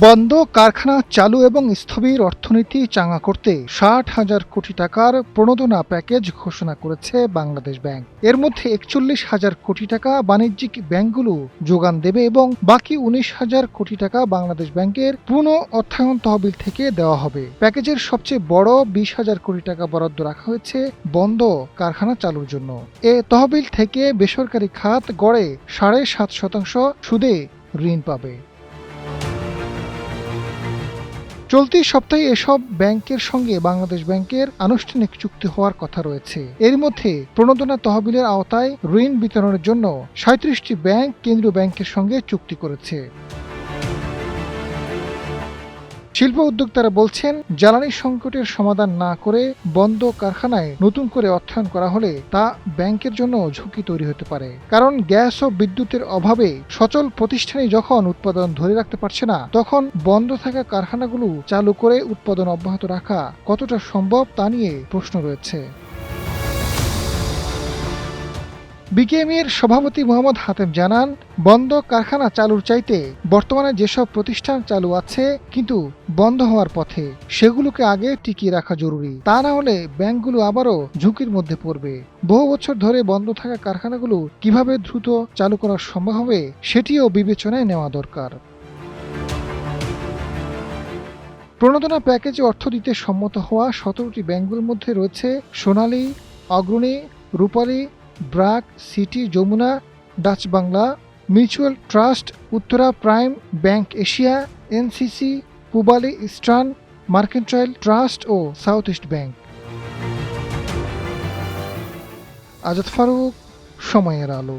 বন্ধ কারখানা চালু এবং স্থবির অর্থনীতি চাঙা করতে ৬০,০০০ কোটি টাকার প্রণোদনা প্যাকেজ ঘোষণা করেছে বাংলাদেশ ব্যাংক। এর মধ্যে ৪১,০০০ কোটি টাকা বাণিজ্যিক ব্যাংকগুলো যোগান দেবে এবং বাকি ১৯,০০০ কোটি টাকা বাংলাদেশ ব্যাংকের পুনঃ অর্থায়ন তহবিল থেকে দেওয়া হবে। প্যাকেজের সবচেয়ে বড় ২০,০০০ কোটি টাকা বরাদ্দ রাখা হয়েছে বন্ধ কারখানা চালুর জন্য। এ তহবিল থেকে বেসরকারি খাত গড়ে ৭.৫% সুদে ঋণ পাবে। চলতি সপ্তাহে এসব ব্যাংকের সঙ্গে বাংলাদেশ ব্যাংকের আনুষ্ঠানিক চুক্তি হওয়ার কথা রয়েছে। এর মধ্যে প্রণোদনা তহবিলের আওতায় ঋণ বিতরণের জন্য ৩৭টি ব্যাংক কেন্দ্রীয় ব্যাংকের সঙ্গে চুক্তি করেছে। শিল্প উদ্যোক্তারা বলছেন, জ্বালানি সংকটের সমাধান না করে বন্ধ কারখানায় নতুন করে অর্থায়ন করা হলে তা ব্যাংকের জন্য ঝুঁকি তৈরি হতে পারে। কারণ গ্যাস ও বিদ্যুতের অভাবে সচল প্রতিষ্ঠানই যখন উৎপাদন ধরে রাখতে পারছে না, তখন বন্ধ থাকা কারখানাগুলো চালু করে উৎপাদন অব্যাহত রাখা কতটা সম্ভব তা নিয়ে প্রশ্ন রয়েছে। বিকেএমইর সভাপতি মোহাম্মদ হাতেম জানান, বন্ধ কারখানা চালুর চাইতে বর্তমানে যেসব প্রতিষ্ঠান চালু আছে কিন্তু বন্ধ হওয়ার পথে, সেগুলোকে আগে টিকিয়ে রাখা জরুরি। তা না হলে ব্যাংকগুলো আবারও ঝুঁকির মধ্যে পড়বে। বহু বছর ধরে বন্ধ থাকা কারখানাগুলো কিভাবে দ্রুত চালু করা সম্ভব হবে সেটিও বিবেচনায় নেওয়া দরকার। প্রণোদনা প্যাকেজে অর্থ দিতে সম্মত হওয়া ১৭টি ব্যাংকগুলোর মধ্যে রয়েছে Sonali, Agrani, Rupali, BRAC, City, Jamuna, Dutch Bangla, Mutual Trust, Uttara Prime, Bank Asia, NCC, Pubali Eastern, Mercantile Trust ও South East Bank. Azad Faruk, সময়ের আলো।